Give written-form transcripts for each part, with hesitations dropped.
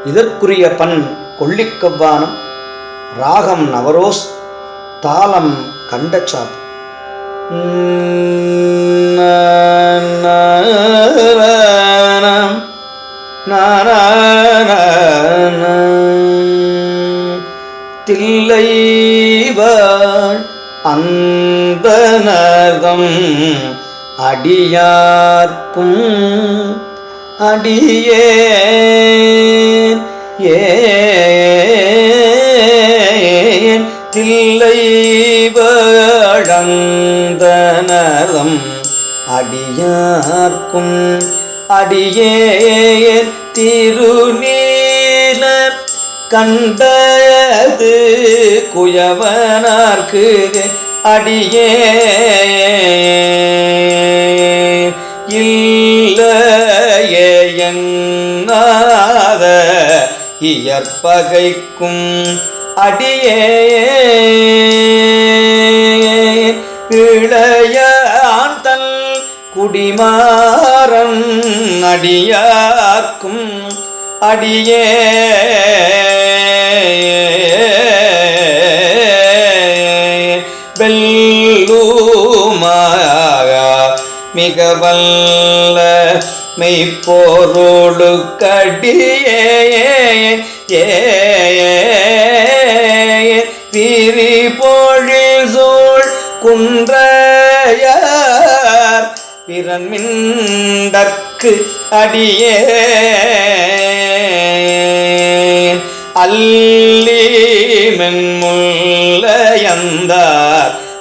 இதற்குரிய பண் கொள்ளிக்கவ்வானம், ராகம் நவரோஸ், தாளம் கண்டச்சாப்பு. தில்லைவாழ் அந்தனர்தம் அடியார்க்கும் அடியேன் தில்லைவாழ் அந்தனர்தம் அடியார்க்கும் அடியேன் திருநீல கண்டது குயவனார்க்கு அடியேன் இல்லையே என்னாத இயற்பகைக்கும் அடியேன் இளையான் தன் குடிமாறன் அடியார்க்கும் அடியேன் வெல்லுமாக மிக வல்ல மெய்ப்பொருளுக்கடியேன் விரிபொழில் சூழ் குன்றையார் பிறன்மிண்டற்கு அடியேன் அல்லி மென்முல்லையந்தார்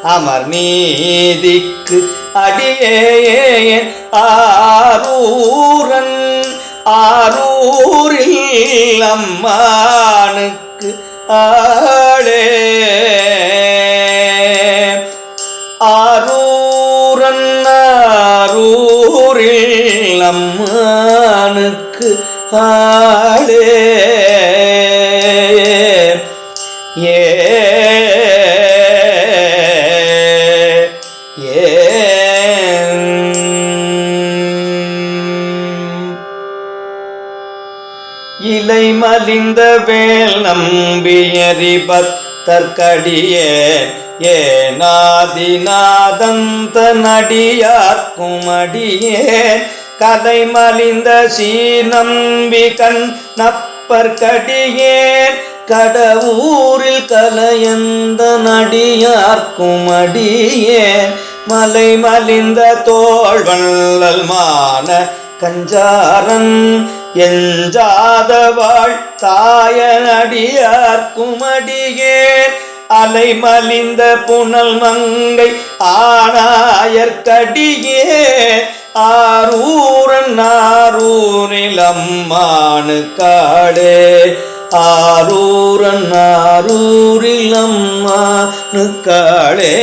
அமர் நீதிக்கு அடியேன் ஆரூரன் ஆரூரில் அம்மானுக்கு ஆளே ஆரூரன் ஆரூரில் அம்மானுக்கு ஆளே இலை மலிந்த வேல் நம்பியறி பத்தற்கடியேன் ஏனாதிநாதந்த நடியார்க்கும் அடியேன் கலை மலிந்த சீநம்பி கண்ணப்பற்கடியேன் கடவுரில் கலையந்த நடியார்க்கும் அடியேன் மலை மலிந்த தோள்வள்ளல் மான கஞ்சாரன் எஞ்சாதவாள் தாயனடியார்க்கும் அடியேன் அலை மலிந்த புனல் மங்கை ஆனாயற்கடியேன் ஆரூரன் ஆரூரில் அம்மானு காடே ஆரூரன் ஆரூரில் அம்மானு காடே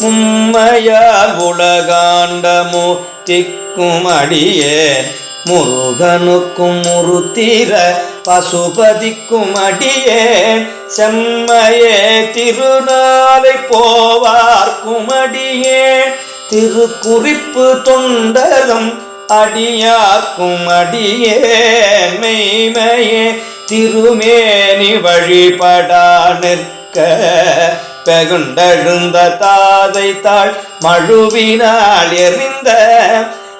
மும்மையால் உலகாண்டமோ திக்கும் அடியேன் முருகனுக்கும் முருத்திர பசுபதிக்கும் அடியேன் செம்மையே திருநாளை போவார்க்கும் அடியேன் திருக்குறிப்பு தொண்டரும் அடியார்க்கும் அடியேன் மெய்மையே திருமேனி வழிபடா நிற்க பெகுண்டழுந்த தாதை தாழ் மழுவினால் எறிந்த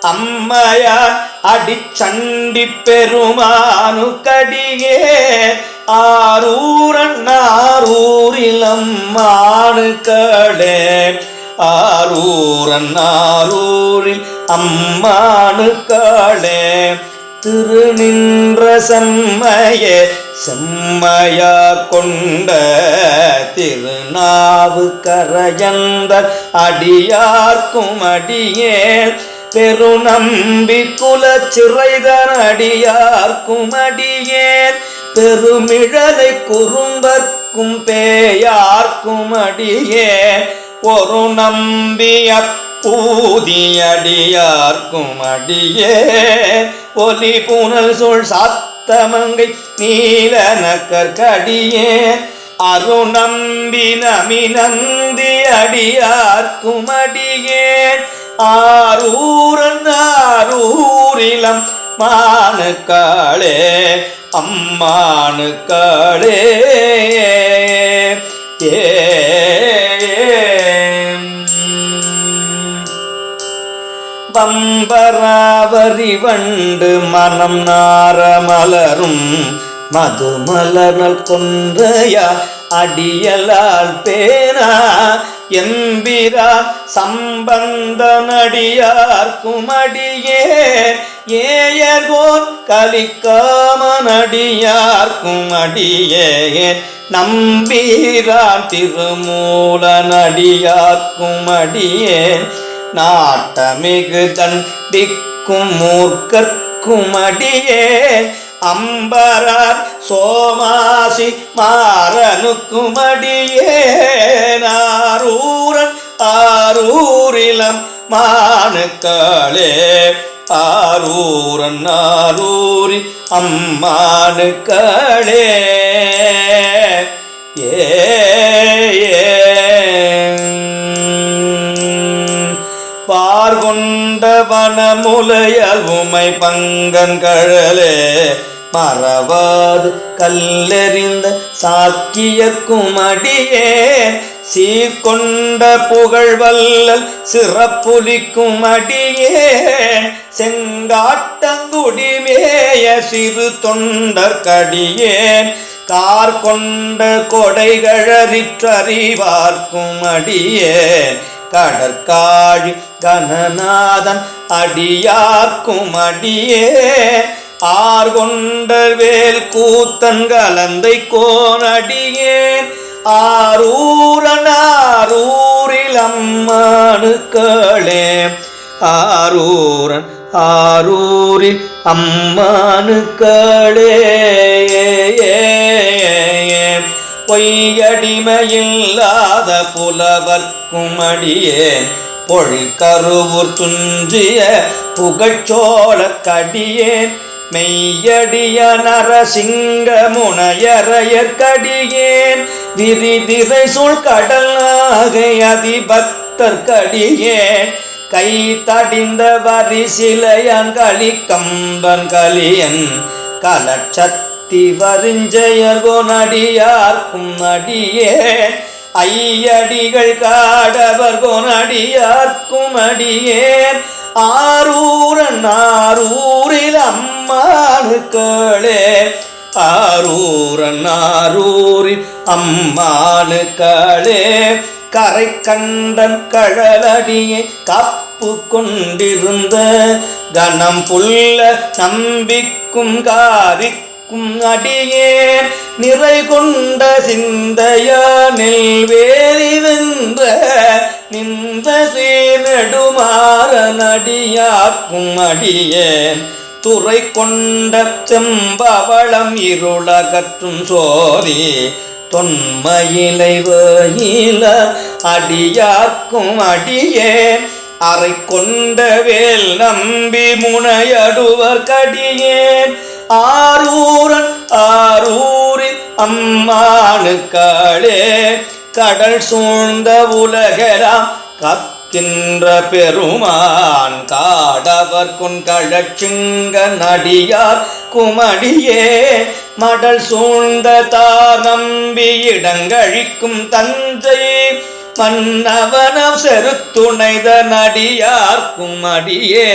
அம்மையார் அடிச்சண்டி பெருமானு கடியே ஆரூரன் ஆரூரில் அம்மானு கடே ஆரூரன் ஆரூரில் அம்மானு கடே திருநின்ற செம்மையே செம்மையா கொண்ட திருநாவு கரையந்தர் அடியார்க்கும் அடியேன் பெருநம்பி குலச்சிறைதன் அடியார்க்கும் அடியேன் பெருமிழலை குறும்பர்க்கும் பேயார்க்கும் அடியேன் ஒரு நம்பிய பூதியடியார்க்கும் அடியேன் ஒலி புனல் சொல் சாத்தமங்கை நீலனக்கற்கடியேன் அருநம்பி நமிநந்தி அடியார்க்கும் அடியேன் ஆரூரன் ஆரூரிலம் மானுக்காளே அம்மானுக்காளே ஏ பம்பராவரி வண்டு மனம் நார மலரும் மதுமலர்நல் கொன்றையா அடியலால் பேனா எம்பிரா சம்பந்தனடியார்க்கும் அடியே ஏயர்கோர் கலிக்காமனடியார்க்கும் அடியே நம்பீரான் திருமூலனடியார்க்கும் அடியே நாட்டமிகு தண்டிக்கும் மூர்க்கர்க்கும் அடியே அம்பரார் சோமாசி மாறனுக்கும் அடியே நாரூரன் ஆரூரிலம் மானுக்காளே ஆரூரன் ஆரூரி அம்மானுக்காளே ஏ பார்கொண்ட வனமுலையால் உமை பங்கன் கழலே மறவாது கல்லெறிந்த சாக்கியக்கும் அடியே சீர்கொண்ட புகழ்வல்லல் சிறப்புலிக்கும் அடியே செங்காட்டங்குடிமேய சிறு தொண்டற்கடியேன் கார் கொண்ட கொடைகழறிற்றறிவார்க்கும் அடியேன் கடற்காழி கணநாதன் அடியார்க்கும் அடியே ஆர்கொண்ட வேல் கூத்தன் கலந்தை கோனடியேன் ஆரூரன் ஆரூரில் அம்மானுக்களே ஆரூரன் ஆரூரில் அம்மானுக்களே பொய்யடிமையில்லாத புலவர்க்கும் அடியேன் பொழிற்கருவூர் துஞ்சிய புகழ்ச்சோழக்கடியேன் மெய்யடிய நரசிங்க முனையரையற்கடியேன் விரிதிரை சூழ் கடல் நாகை அதிபக்தர்க்கடியேன் கை தடிந்த வரிசிலையன் களி கம்பன் கலியன் கலட்சத்தி வரிஞ்செயர்கோனடியார்க்கும் அடியே ஐயடிகள் காடவர் கோனடியார்க்கும் அடியேன் ஆரூரன் ஆரூரில் அம்மானுக்களே ஆரூரன் ஆரூரில் அம்மானுக்களே கரை கண்டன் கழலடியை காப்பு கொண்டிருந்த கணம் புல்ல நம்பிக்கும் காரிக்கும் அடியேன் நிறை கொண்ட சிந்தையானில் வேலி வென்ற நின்ற சீனடுமாறன் அடியார்க்கும் அடியேன் துறை கொண்ட செம்பவளம் இருளகற்றும் சோதி தொன்மயிலை வயில அடியார்க்கும் அடியேன் அறை கொண்ட வேல் நம்பி முனையடுவர் கடியேன் ஆரூரன் ஆரூரில் அம்மானுக்களே கடல் சூழ்ந்த உலகெல்லாம் காக்கின்ற பெருமான் காடவர் கொண்கழச்சிங்க நடியார் குமடியே மடல் சூழ்ந்த தார் நம்பி இடங்கழிக்கும் தஞ்சை மன்னவனம் செருத்துணைத நடியார்க்கும் அடியே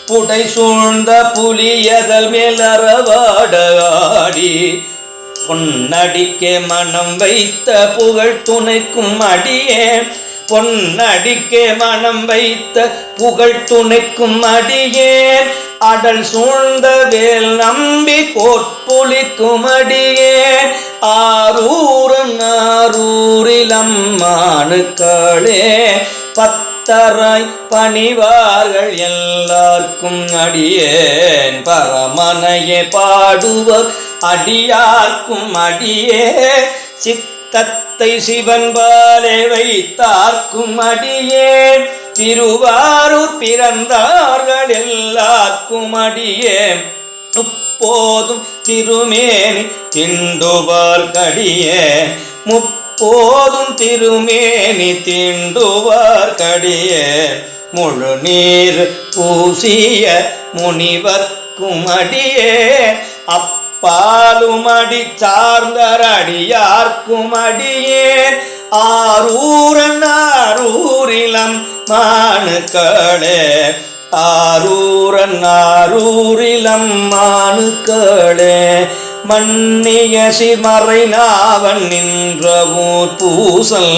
புடை சூழ்ந்த புலியதல் மேலறவாட ஆடி பொன்னடிக்கே மனம் வைத்த புகழ் துணைக்கும் அடியே பொன்னடிக்கே மனம் வைத்த புகழ் துணைக்கும் அடியேன் அடல் சூழ்ந்த வேல் நம்பி கோட்புலிக்கும் அடியேன் ஆரூரன் ஆரூரில் அம்மானுக்களே பத்தராய் பணிவார்கள் எல்லார்க்கும் அடியேன் பரமனையே பாடுவர் அடியார்க்கும் அடியே சித்தத்தை சிவன் பாலே வைத்தார்க்கும் அடியேன் திருவாரூர் பிறந்தார்கள் எல்லார்க்கும் அடியேன் முப்போதும் திருமேனி திண்டுவார்க்கடியேன் முப்போதும் திருமேனி திண்டுவார்க்கடியேன் முழு நீர் பூசிய முனிவர் சார்ந்தவர்க்கும் அடியே அப்பாலும் அடி சார்ந்தரடியார்க்கும் அடியேன் ஆரூரன் ஆரூரிலம் மானுக்களே ஆரூரன் ஆரூரிலம் மானுக்களே மன்னிய சிமறை நாவன் நின்ற ஊர் பூசல்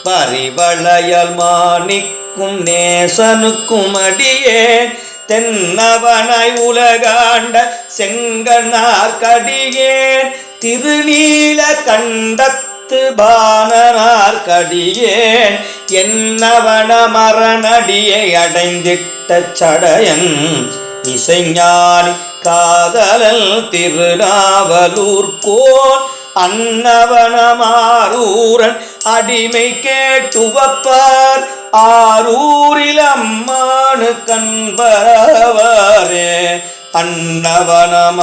பரிவளையல் மாணிக்கும் நேசனுக்கும் அடியேன் தென்னவனாய் உலகாண்ட செங்கனார் கடியேன் திருநீல கண்டத்து பாணனார் கடியேன் என்னவன மரணடியை அடைந்திட்ட சடையன் இசைஞானி காதலல் திருநாவலூர் கோன் அன்னவனமாரூரன் அடிமை கேட்டுவப்பார் ஆரூரில் அம்மானு கண்பரவரே அன்னவனமாரூரன்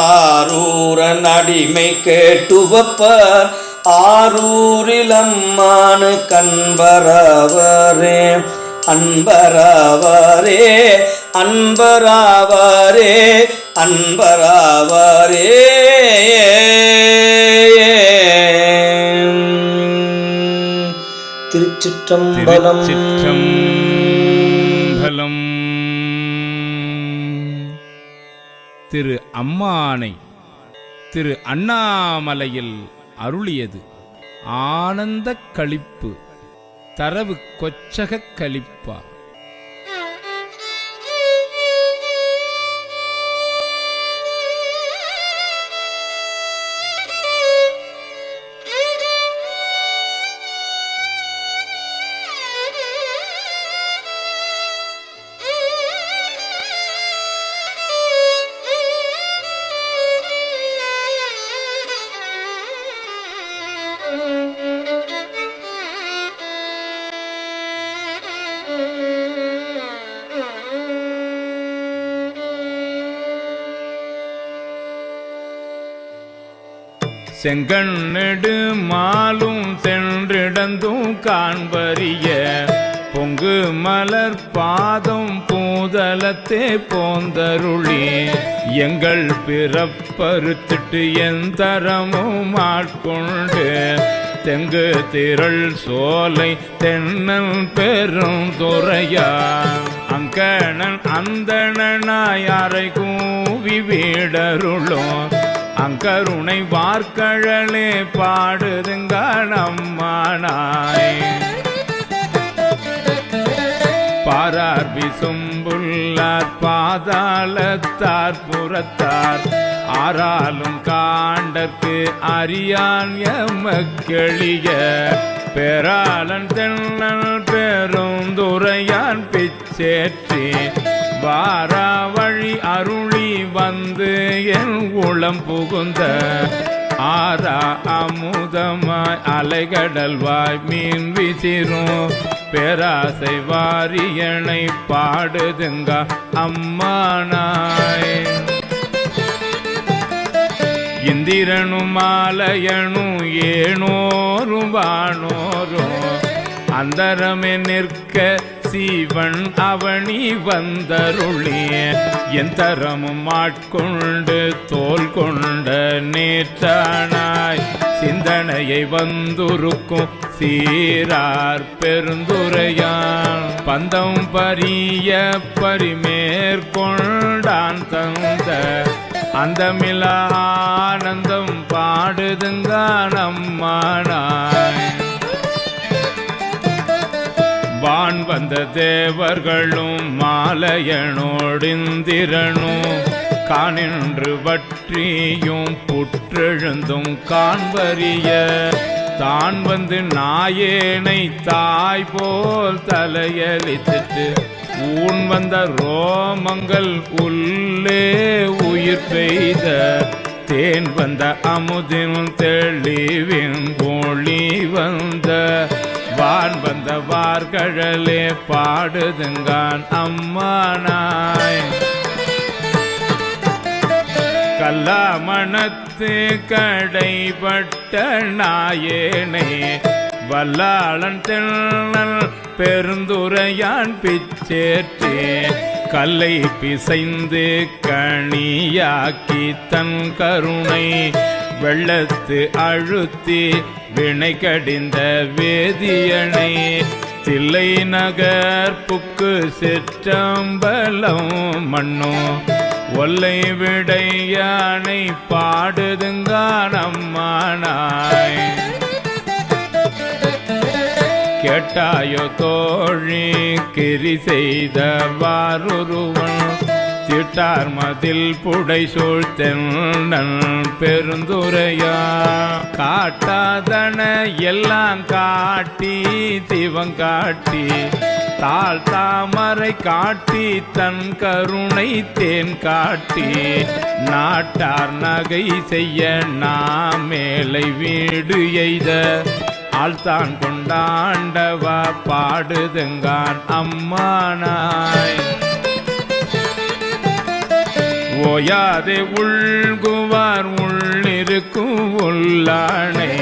அடிமை கேட்டுவப்பார் ஆரூரில் அம்மானு கண்பரவரே அன்பரவரே அன்பரவரே அன்பரவரே திருச்சிற்றம்பலம். திரு அம்மானை திரு அண்ணாமலையில் அருளியது ஆனந்த களிப்பு தரவு கொச்சக களிப்பா. செங்கண்ணெடு மாலும் சென்றிடந்தும் காண்பறிய பொங்கு மலர் பாதம் பூதலத்தே போந்தருளி எங்கள் பிறப்பறுத்திட்டு எந்தரமும் ஆட்கொண்டு தெங்கு திரள் சோலை தென்னல் பெரும் துறையா அங்கணன் அந்தணனாய் அறை கூவி வீடருளும் அங்கருணை வார்கழலே பாடுதுங்க நம்மானாய் பாரார் விசும்புள்ளார் பாதாளத்தார் புறத்தார் ஆறாலும் காண்டற்கு அறியான் எமக்கெளிய பெறாளன் தென்னல் பெருந்துரையான் பிச்சேற்றி வாரா வழி அருளி வந்து என் உளம் புகுந்த ஆரா அமுதமாய் அலைகடல்வாய் மீன் விசிறும் பேராசை வாரியனை பாடுதுங்க அம்மானாய் இந்திரனும் மாலையனும் ஏனோரும் வானோரும் அந்தரமே நிற்க சீவன் அவனி வந்தருளி எந்தரமும் ஆட்கொண்டு தோல் கொண்ட நேற்றானாய் சிந்தனையை வந்துருக்கும் சீரார் பெருந்துரையான் பந்தம் பரிய பரிமேற்கொண்டான் தந்த அந்தமில ஆனந்தம் பாடுதுங்க நம்மானாய் வான் வந்த தேவர்களும் மாலையனோடிந்திரனும் காணின்று வற்றியும் புற்றெழுந்தும் காண்பறிய தான் வந்து நாயேனை தாய் போல் தலையளித்திட்டு ஊன் வந்த ரோமங்கள் உள்ளே உயிர் பெய்த தேன் வந்த அமுதின் தெளிவின் ஒளி வந்த வான் வந்த வார்கழலே பாடுதுங்கான் அம்மானாய் கல்லாமணத்து கடைபட்ட நாயேனை வல்லாளன் தென்னல் பெருந்துரையான் பிச்சேற்றி கல்லை பிசைந்து கணியாக்கி தன் கருணை வெள்ளத்து அழுத்தி வினை கடிந்த வேதியனை தில்லை நகர் புக்கு சிற்றம்பலம் மண்ணோ ஒல்லை விடையானை பாடுதுங்கானம்மானாய். கேட்டாயோ தோழி கிரி செய்த வாருருவன் திட்டார் மதில் புடை சூழ்த்தென்னன் பெருந்துரையா காட்டாதன எல்லாம் காட்டி சிவங்காட்டி தாழ் தாமரை காட்டி தன் கருணை தேன் காட்டி நாட்டார் நகை செய்ய நாமேலை வீடு எய்த ஆழ்தான் கொண்டாண்டவா பாடுதுங்கான் அம்மானாய். ஓயாதே உள்குவார் உள்ளிருக்கும் உள்ளானே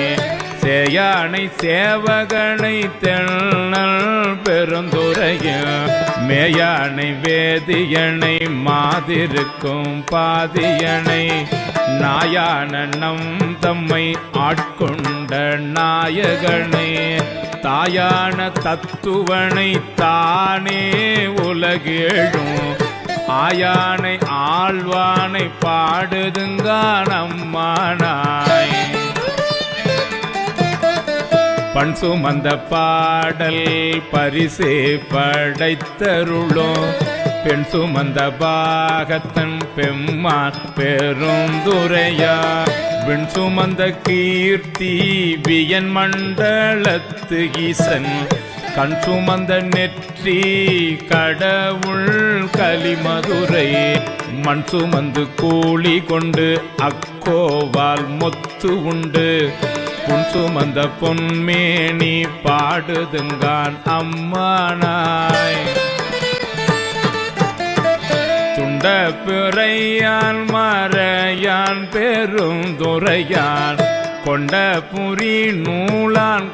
சேயானை சேவகனை தென்னல் பெருந்துரைய மேயானை வேதியனை மாதிருக்கும் பாதியனை நாயான நம் தம்மை ஆட்கொண்ட நாயகனை தாயான தத்துவனை தானே உலகேழும் ஆயானை ஆழ்வானை பாடுதுங்கானம்மானாய். பண் சுமந்த பாடல் பரிசே படைத்தருளோ பெண் சுமந்த பாகத்தன் பெம்மான் பெருந்துரையா விண் சுமந்த கீர்த்தி வியன் மண்டலத்து ஈசன் கண் சுமந்த நெற்றி கடவுள் கலிமதுரை மண் சுமந்து கூலி கொண்டு அக்கோவால் மொத்து உண்டு புன் சுமந்த பொன்மேனி பாடுதுங்கான் அம்மானாய். துண்ட பிறையான் மறையான் பெருந்துரையான் கொண்ட புரி நூலான்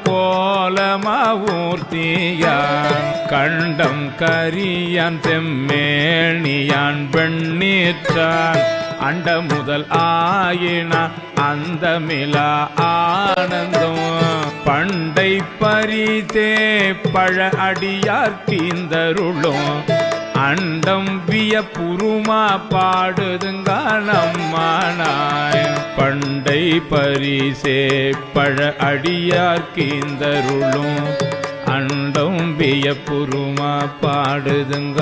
கோலமாவூர்த்தியான் கண்டம் கரியான் செம்மேணியான் வெண்ணீற்றான் அண்ட முதல் ஆயினா அந்தமிலா ஆனந்தம் பண்டை பரிதே பழ அடியார்க்கீந்தருளும் அண்டம் விய புருமா பாடுதுங்கானம்மானாய். பண்டை பரிசே பழ அடியார்க்கீந்தருளும் அண்டம் விய புருமா பாடுதுங்கானம்மானாய்.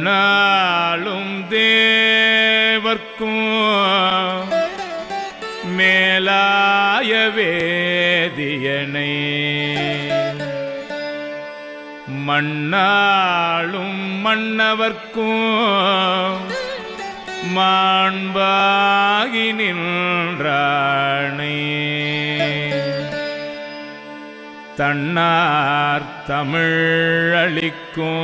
விண்ணாளும் தேவர்க்கும் மேலாய வேதியனை மண்ணாளும் மன்னவர்க்கும் மாண்பாகி நின்றானே தன்னார் தமிழளிக்கும்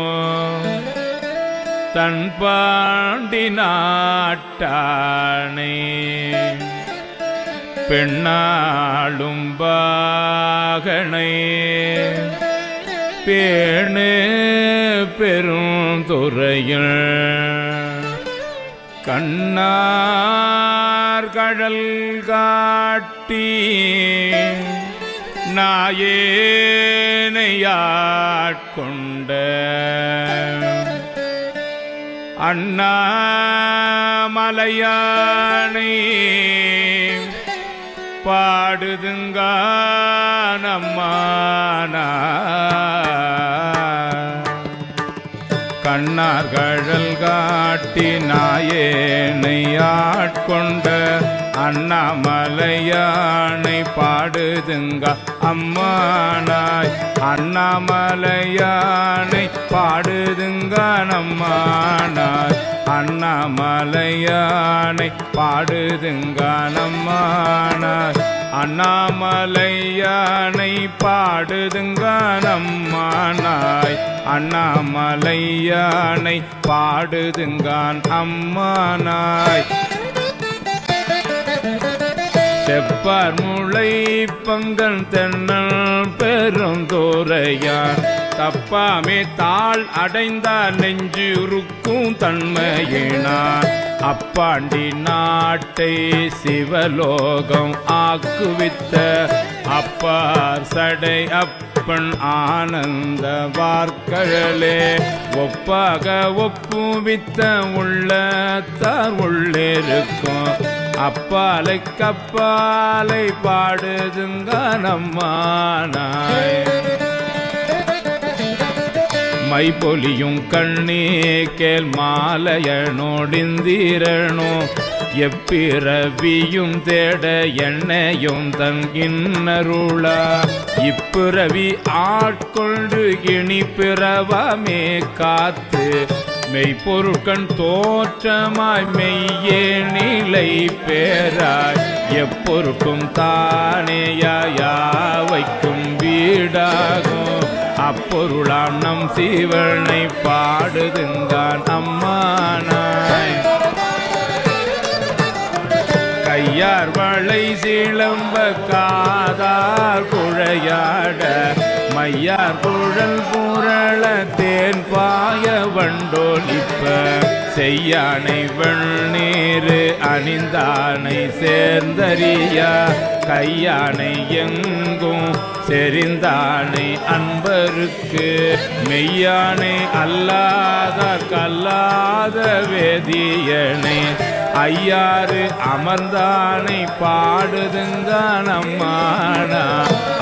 தன் பாண்டி நாட்டானே பெண்ணாளும் பாகனை பேணு பெருந்துறையில் கண்ணார் கழல் காட்டி நாயேனையாட்கொண்ட அண்ணாமலையானை பாடுதுங்கானம்மானா கண்ணார் கழல் காட்டி நாயேனை ஆட்கொண்ட அண்ணாமலையானை பாடுதுங்க அம்மானாய். அண்ணாமலையானை பாடுதுங்க நம்மானாய். அண்ணாமலையானை பாடுதுங்க நம்மானாய். அண்ணாமலையானை பாடுதுங்க நம்மானாய். அண்ணாமலையானை பாடுதுங்கான் அம்மானாய். செப்பார் முளை பங்கன் தென்னல் பெருந்தோரையான் தப்பாமே தாள் அடைந்தார் நெஞ்சுருக்கும் தன்மையினான் அப்பாண்டி நாட்டை சிவலோகம் ஆக்குவித்த அப்பார் சடை அப்பன் ஆனந்த வார்கழலே ஒப்பாக ஒப்புவித்த உள்ளத்தார் உள்ளிருக்கும் அப்பாலை கப்பாலை பாடுதுங்க நம்மானாய் மைபொலியும் கண்ணே கேள் மாலையனோடிந்திரனோ எப்பிறவியும் தேட எண்ணையும் தன் இன்னருளா இப்பிறவி ஆட்கொண்டு இனி பிறவாமே காத்து மெய்ப்பொருட்கண் தோற்றமாய் மெய்யே நிலை பேராய் எப்பொருட்கும் தானேயாவைக்கும் வீடாகும் அப்பொருளாம் நம் சிவனை பாடுதுங்கான் அம்மானாய் கையார் வளை சிலம்ப காதார் குழையாட மையார் குழல் புரள தேன் பாய வண்டோலிப்ப செய்யானை வெண்ணீரு அணிந்தானை சேர்ந்தறியா கையானை எங்கும் செறிந்தானை அன்பருக்கு மெய்யானை அல்லாதார் கல்லாத வேதியனை ஐயாறு அமர்ந்தானை பாடுதுங்கான் அம்மானா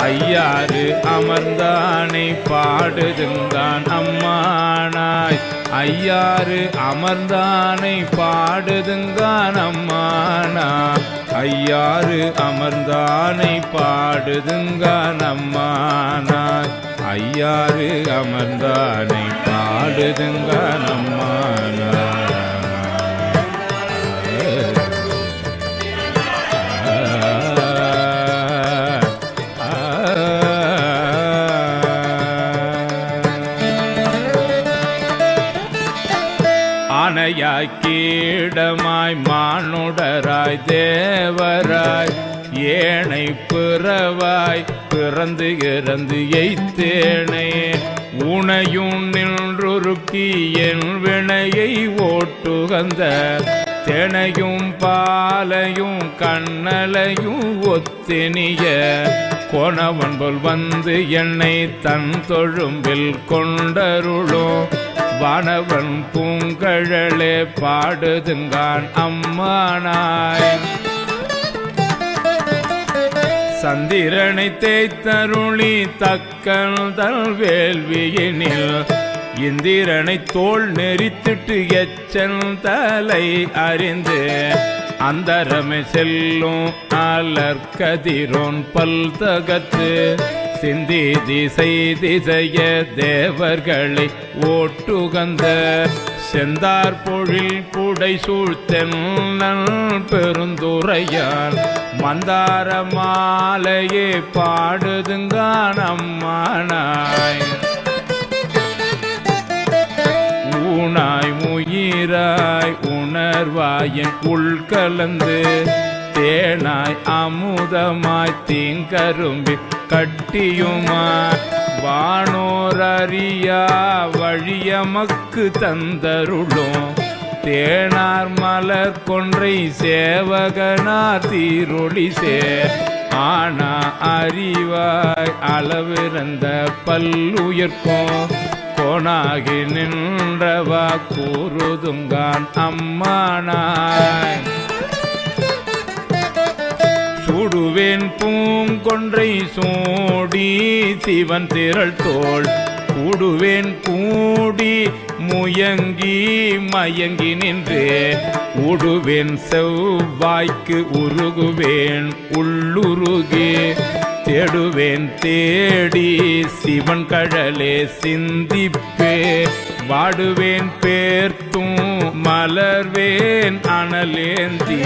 ஐயாறு அமர்ந்தானை பாடுதுங்கான் அம்மானாய் ஐயாறு அமர்ந்தானை பாடுதுங்கான் அம்மானா ஐயாறு அமர்ந்தானை பாடுதுங்கான் அம்மானாய் ஐயாறு அமர்ந்தானை பாடுதுங்கான் அம்மானாய் ஆனையாய் கீடமாய் மானுடராய் தேவராய் ஏனை பிறவாய் பிறந்து இறந்து எய்த்தேனே உனையும் நின்றுருக்கி என் வினையை ஓட்டுகந்த தெனையும் பாலையும் கண்ணலையும் ஒத்தினிய கோணவன் போல் வந்து என்னை தன் தொழும்பில் கொண்டருளும் வானவன் பூங்கழலே பாடுதுங்கான் அம்மானாய் சந்திரனை தேய்த்தருளி தக்கல் தல் வேள்வியினில் இந்திரனை தோள் நெறித்திட்டு எச்சல் தலை அறிந்து அந்தரமே செல்லும் அலர்கதிரோன் பல் தகத்து சிந்தி திசை திசைய தேவர்களை ஓட்டுகந்த செந்தார் பொழில் புடை சூழ்த்தென்னல் பெருந்துரையான் மந்தார மாலையே பாடுதுங்கான் அம்மானாய் ஊனாய் முயிராய் உணர்வாயின் உள்கலந்து தேனாய் அமுதமாய் தீங்கரும்பி கட்டியுமாய் வானோரறியா வழியமக்கு தந்தருளும் தேனார் மலர் கொன்றை சேவகனார் தீரொளி சேர் ஆனா அறிவாய் அளவிறந்த பல்லுயிர்க்கும் கோணாகி நின்றவா கூறுதுங்கான் அம்மானாய் சூடுவேன் பூங்கொன்றை சூடி சிவன் திரள் தோள் கூடுவேன் கூடி முயங்கி மயங்கி நின்றே உடுவேன் செவ்வாய்க்கு உருகுவேன் உள்ளுருகே தேடுவேன் தேடி சிவன் கழலே சிந்திப்பே வாடுவேன் பேர்த்தும் மலர்வேன் அனலேந்தி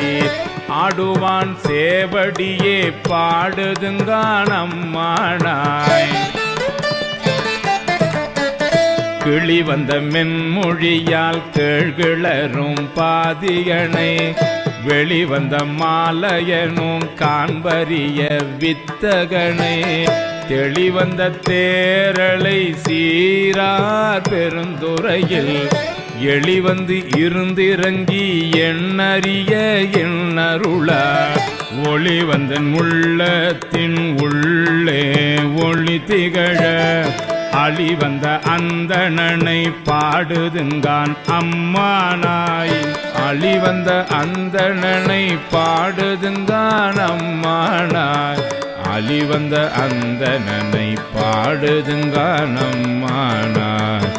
ஆடுவான் சேவடியே பாடுதுங்கான் அம்மானாய் கிளி வந்த மென்மொழியால் கேழ்கிளரும் பாதியனை வெளிவந்த மாலையனும் காண்பரிய வித்தகனே தெளிவந்த தேரலை சீரார் பெருந்துறையில் எளிவந்து இருந்திறங்கி எண்ணறிய எண்ணருளார் ஒளிவந்தன் உள்ளத்தின் உள்ளே ஒளி திகழ அழிவந்த அந்தணனை பாடுதுங்கான் அம்மானாய் அழிவந்த அந்தணனை பாடுதுங்கான் அம்மானாய் அழிவந்த அந்தணனை பாடுதுங்கான் அம்மானாய்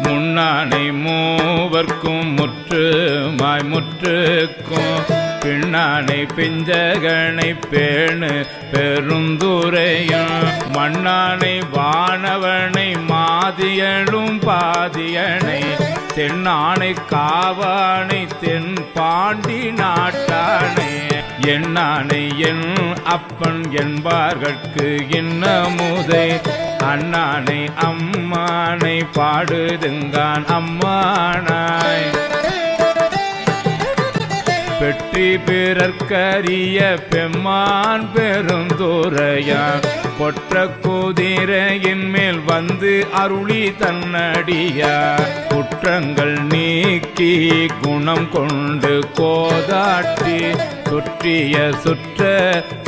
முன்னானை மூவர்க்கும் முற்றுமாய் முற்றுக்கும் பின்னானை பிஞ்சகனை பேணு பெருந்துரையும் மண்ணானை வானவனை மாதியலும் பாதியனை தென்னானை காவானை தென் பாண்டி நாட்டானே எண்ணானை என் அப்பன் என்பார்கட்கு இன்னமுதை அண்ணானை அம்மானை பாடுதுங்கான் அம்மானாய் பெற்றி பிறர்க்கரிய பெம்மான் பெருந்துரையான் கொற்ற குதிரையின் மேல் வந்து அருளி தன்னடியார் குற்றங்கள் நீக்கி குணம் கொண்டு கோதாட்டி சுற்றிய சுற்ற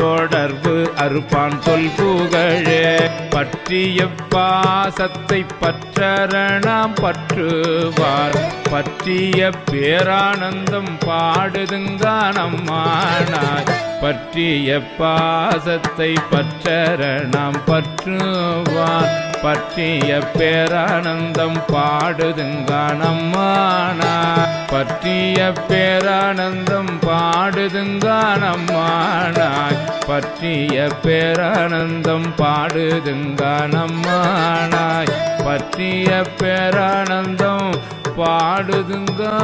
தொடர்பு அறுப்பான் சொல் புகழே பற்றிய பாசத்தை பற்றரணாம் பற்றுவார் பற்றிய பேரானந்தம் பாடுதுங்கான் அம்மானாய் பற்றிய பாசத்தை பற்றரணாம் பற்றுவார் பற்றிய பேரானந்தம் பாடுதுங்கான் அம்மானாய் பற்றிய பேரானந்தம் பாடுதுங்கான் அம்மானாய் பற்றிய பேரானந்தம் பாடுதுங்கான் அம்மானாய் பற்றிய பேரானந்தம் பாடுதுங்கான்